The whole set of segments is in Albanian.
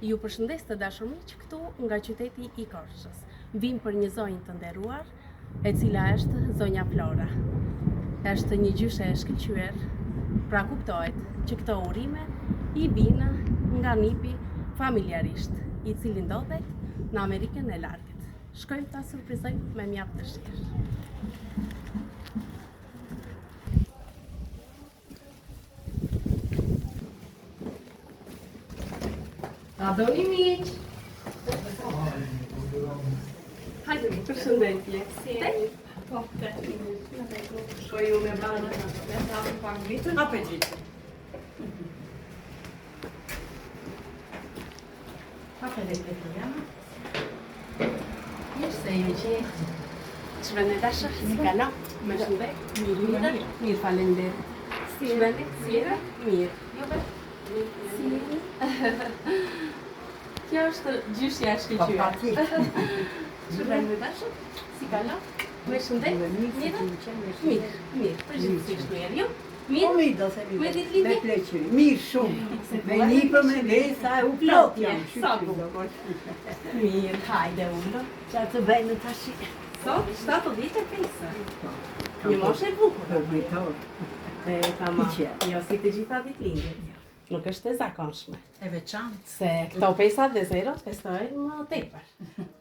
Ju përshëndes të dashur miq këtu nga qyteti i Korçës. Vim për një zonjë të nderuar, e cila është zonja Flora. Është një gjyshe e shkëlqyer, pra kuptohet që këto urime i vinë nga nipi familjarisht, i cili ndodhet në Amerikën e Largët. Shkojmë ta surprizojmë me mjaft dëshirë. A doni miq? Hajde, përshëndetje. Si jeni? Po, shkoj ju me brana, me hapë pak vitën. Hape gjitë. Hape dhe të Juliana. Mirë se ju qenë. Shvene dashër, si kalo? Me shëndet? Mirë, falenderit. Si shvene? Si jene? Mirë. Jove? Si jeni? Kjo është gjyshja e shkëlqyer. Shvene dashër, si kalo? Me shëndet? Mirë? Mirë, përgjithsisht mirë. Jo? Mirë? Me ditë lindje? Me pleqëri, mirë shumë. Me nipë me vesa e u plot jam. Sa bukur. Mirë, hajde ullë. Qa të bëjnë tash? Sot, 75. Një moshe e bukur. Përmëtor. Tamam. Jo si të gjitha ditëlindjet. Nuk është e zakonshme. E veçantë. Se këto pesat dhe zerot festojnë më tepër.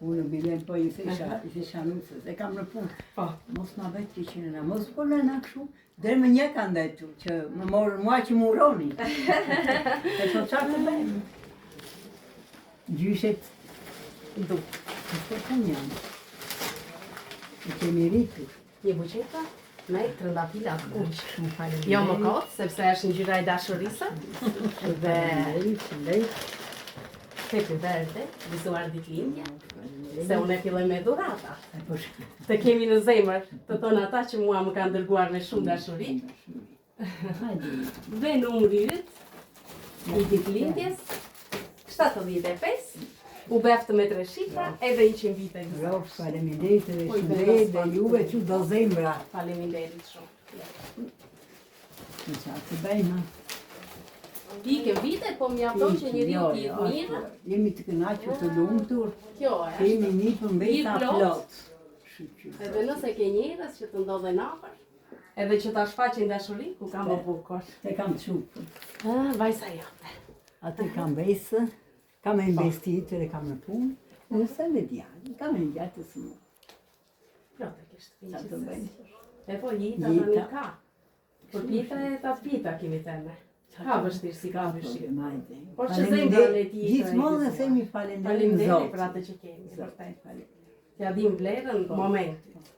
Unë bilen po i thisha nusës, e kam në punë. Po. Mos ma vetë që qenëna, mos po lëna këshu. Dhe më një kanë detu, që më morën mua që më uroni. E so qarë të bëjmë? Gjyshet Du. Kështë të janë. E kemi rritur. Një buqeta me trëndafila të kuq. Shumë falenderit. Jo më kotë, sepse është ngjyra e dashurisë. Dhe tepi verde, vizuar ditëlindje. Se unë e filloj me dhurata. Të kemi në zemër të tonë ata që mua më kanë dërguar me shumë dashuri. Dhe numri yt i ditëlindjes 75, u beftë me 3 shifra edhe 100 vite. Rof, faleminderit dhe shëndet dhe juve që do zemra. Faleminderit shumë. Në qatë të bëjmë. Ikem vite, po mjafton që njeriu të jetë mirë. Jemi të kënaqur të lumtur. Kjo Kemi një përmbeta plot. Edhe nëse ke njerëz që të ndodhen afër, edhe që ta shfaqin dashuri, ku ka më bukur. Te kam çupë. Vajza jote. Atë kam besë, kam investitur e kam në punë. Nëse me djallë, kam e djallë të së mu. Plotë kështë Qa të bëjmë? E po jita të një ka. Por pita e ta pita kimi theme. Ka vështirësi, ka vështirë. Por që zemra le ti. Gjithmonë dhe themi falenderim Faleminderit Zotit. për atë që kemi, vërtet. Ja dim vlerën momentit.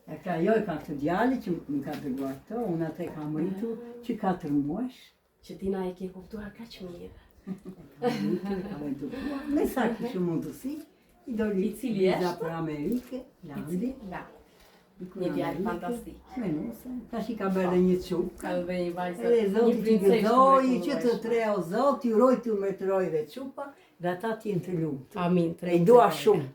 E ka jo e ka të djali që më ka dërguar këto, unë atë e kam rritur që 4 muesh. Që ti na e ke kuptuar kaq mirë. Kam edukuar. Me sa kishë mundësi, i doli I cili është? për Amerike, Landi. Një djalë fantastik. Me nuse, tash i ka bërë një çuk. Ka dhe një vajzë, Edhe një Zoti t'i princeshë gëzoj, që të mrekullueshme. tre o Zot, ju roj t'ju mretroj dhe çupa, dhe ata t'jenë të lumtur. Amin. E i dua shumë.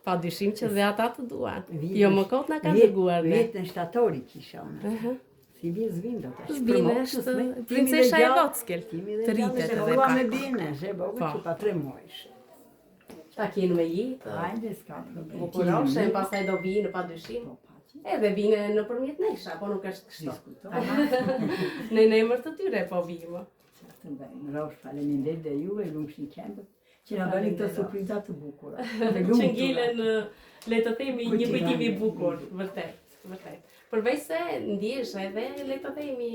Pa dyshim që dhe ata të duan. Vjetën- Jo më kot na kanë dërguar dhe. Vjetën shtatori kisha unë. Si bie zvindo tash. Zbine është princesha e Vockel, të rritet edhe Dua me pak. bine, she bogu Po. që pa 3 muesh. Ta kjenë me jetë, Hajde, s'ka problem. bukuroshe, pastaj do vinë pa dyshim. Edhe vine nëpërmjet nesha, po nuk është kështu. Në emër të tyre po vijmë. Të bëjmë, Rosh, faleminderit dhe juve, lumshni qendët, që na bëni këto surpriza të bukura. Që ngelen, le të themi, një kujtim i bukur, vërtet, vërtet. Përveç se ndjesh edhe, le të themi,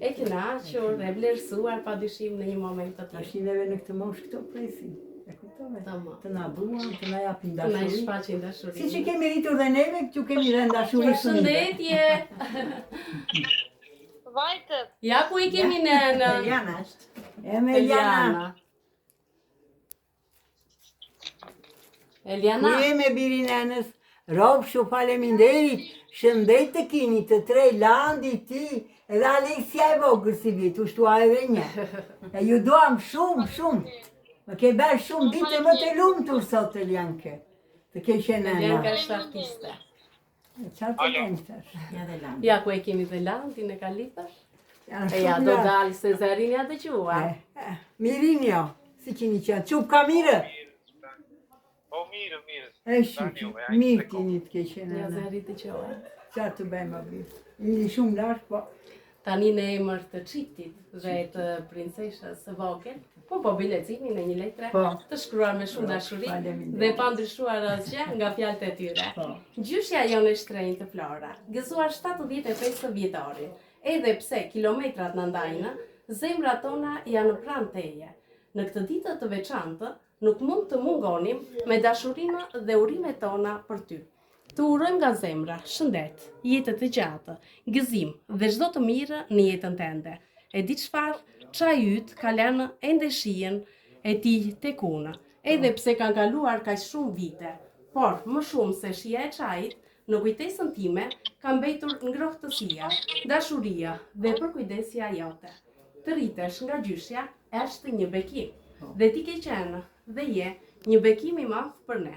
e kënaqur, e vlerësuar pa dyshim në një moment të Tash tillë. neve në këtë moshë këto presim. E kuptove? Tamam. Të na duan, të na japin Të na i dashuri. shfaqin dashurinë. Si që kemi rritur dhe neve, këtu kemi dhe dashuri shumë. Përshëndetje! Vajtët, Ja ku i kemi nënë. Eliana është. E me Eliana. Eliana. Ku je me biri nënës? Robshu, faleminderit. Shëndet të kini të tre, Landi, ti, edhe Aleksia e vogër si vitë, u shtua edhe një. E ju duam shumë, shumë. Më ke bërë shumë ditë më të lumtur sot, Elianke. Të ke qenë Elianka nëna. është artiste. Qatë të bëjmë tash? Ja ku e kemi dhe Landin e Kalipër. Janë E ja shumë do lartë. dalë se zërin ja dëgjuar. Mirinjo, Si keni qenë? Çup ka mirë? Po mirë. E shumë, mirë keni të keqenë. Ja zëri të qohet. Qa të bëjmë abi? Jeni shumë lartë, po. Tani në emër të çiftit dhe të princeshës së vogël, po biletimi në 1 letre, Po. të shkruar me shumë dashuri Faleminderit. dhe pa ndryshuar asgjë nga fjalët e tyre. Po. Gjyshja jonë e shtrenjtë të Flora, gëzuar 75 vjetorin, edhe pse kilometrat në ndajnë, zemrat tona janë pranë teje. Në këtë ditë të veçantë, nuk mund të mungonim me dashurinë dhe urimet tona për ty. Të urojmë nga zemra, shëndet, jetët e gjatë, gëzim dhe çdo të mirë në jetën tënde. E di çfarë, çaji yt ka lënë ende shijen e tij tek unë, edhe pse kanë kaluar kaq shumë vite, por më shumë se shija e çajit, në kujtesën time ka mbetur ngrohtësia, dashuria dhe përkujdesja jote. Të rritesh nga gjyshja është një bekim, dhe ti ke qenë dhe je një bekim i madh për ne.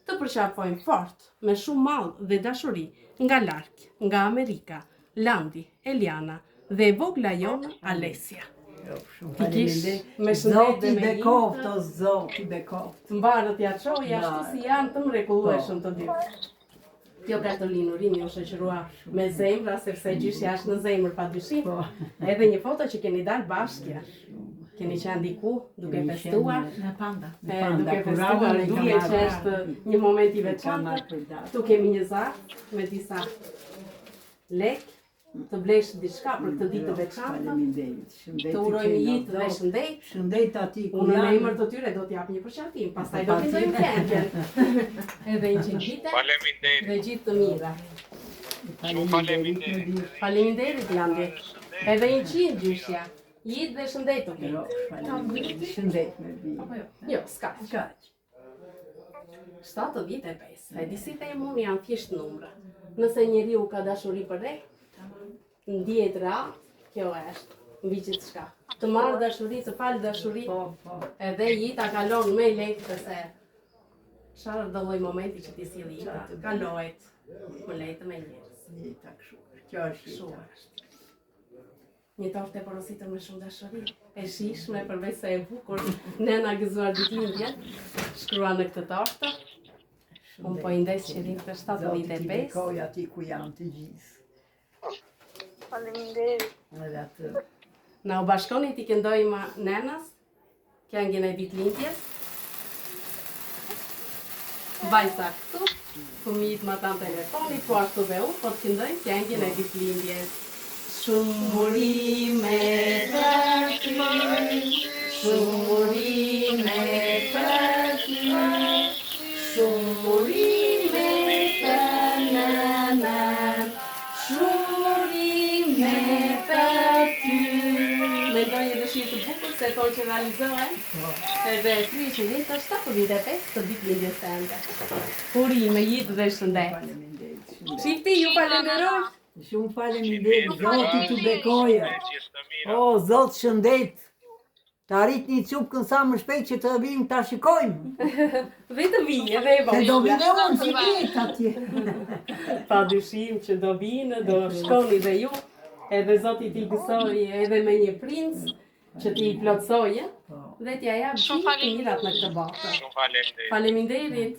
Të përqafojmë fort, me shumë mall dhe dashuri, nga larg, nga Amerika, Landi, Eliana dhe e vogla jonë Alesia. Shumë me shëndet dhe Zoti me bekoft, jetë. o Zoti bekoft. Të mbarët ja qoj, ashtu si janë të mrekullueshëm të dy. Kjo Kartolinë Urini u shoqërua me zemra, sepse gjyshja është në zemër pa dyshim. Edhe një foto që keni dalë bashkë. Keni qenë diku duke festuar. Në panda. Duke festuar, duhet që është një moment i veçantë. Tu kemi një zarf me disa lek, të blesh diçka për këtë ditë të veçantë. Faleminderit. Shëndet. Të urojmë jetë dhe shëndet. Shëndet ati ku Unë në janë. emër të tyre do t'jap një përqafim, pastaj do t'i dojmë këngën. Edhe 100 vite Faleminderit. dhe gjithë të mira. Faleminderit. Faleminderit Landi. Edhe 100 gjyshja. Jetë dhe shëndet të Jo, faleminderit. Shëndet me bi. Jo, s'ka. 75. E disi të emun janë thjesht numra. Nëse njeriu ka dashuri për ne, ndihet rahat, kjo është. Mbi gjithçka. Të marrë dashuri, të falë dashuri, Po. edhe jeta kalon me lehtë se çfarë do lloj momenti që ti silli jeta, kalohet më lehtë me njerëz. Jeta kështu. Kjo është jeta. Shumë është. Një tortë e porositur me shumë dashuri, e shijshme përveç se e bukur, nëna gëzuar ditëlindjen, shkrua në këtë tortë. Unë po i ndes që rinë të Zoti 75. bekoj ati ku janë të gjithë. Faleminderit. Edhe atë. Na u bashkoni t'i këndojmë nenës, këngën e ditëlindjes. Vajza këtu, fëmijët ma tanë telefonit, po ashtu dhe unë, po të këndojmë këngën e ditëlindjes. Shumë burime për ty, shumë burime për ty, shumë burime për nënën, shumë burime për ty. Mendoj një dëshirë të bukur se to që realizohen, edhe ty që një të 75 të ditëlindjes tënde. Burime, jetë dhe shëndet. Faleminderit. Çifti ju falenderoj. Shumë faleminderit. Zoti të bekoje. Që është të mira. O, Zot shëndet. Të arrit një cupkën sa më shpejt që të vim të shikojmë. Dhe të vinë, dhe e Se do bojnë. vine unë si vjetë atje. Pa dyshim që do vinë, do shkoni dhe ju, edhe Zoti t'i gësoj edhe me një princ që t'i plotësojë dhe t'ja jap gjithë të mirat në këtë botë. Shumë faleminderit. Faleminderit.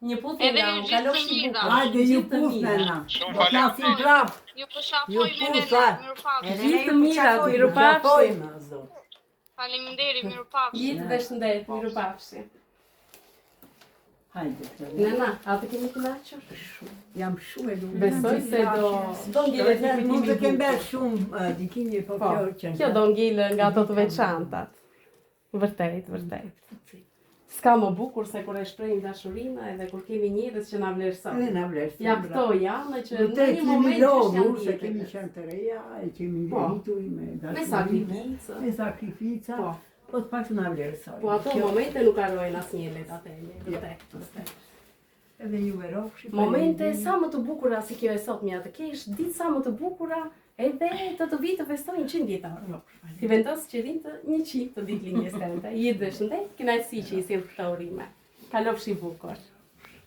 Një putë nga unë, kalof si bukur. Hajde ju Gjithë të pus mira. nëna. Shumë Do t'lasim prap. Ju përshafoj Ju me pusa. vetë, mirupafshim. Gjithë të mirat, mirupafshim. Gjafojmë, Zot. Faleminderit, mirupafshim. Gjithë dhe shëndet, mirupafshim. Hajde. Nena, atë kemi kënaqur? Jam shumë e lumtur. Besoj se do ngjilet një Mund të kujtimi kem bukur. bërë shumë dikimi, po Po, kjo që kjo do ngilë nga ato të veçantat. Vërtet, vërtet. S'ka më bukur se kur e shprehim dashurinë edhe kur kemi njerëz që na Edhe vlerësojnë. na vlerësojnë. Ja këto janë që në Vërtet një jemi moment që lodhur janë se kemi ditët. qenë të reja, e kemi Po. rritur me Me dashuri, sakrificë. me sakrifica, Po. po të pak na vlerësojnë. Po ato Kjo- momente nuk harrojnë asnjë letatele. Vërtet, vërtet. Edhe ju e rofshi. Momente sa më të bukura si kjo e sot mja të kesh, ditë sa më të bukura edhe të vitë të festojnë 100 vjetar. Ti vendos që rinë të 100 të ditëlindjes tënde. Jetë dhe shëndet, kënaqësi që i sill këto urime. Kalofshi bukur.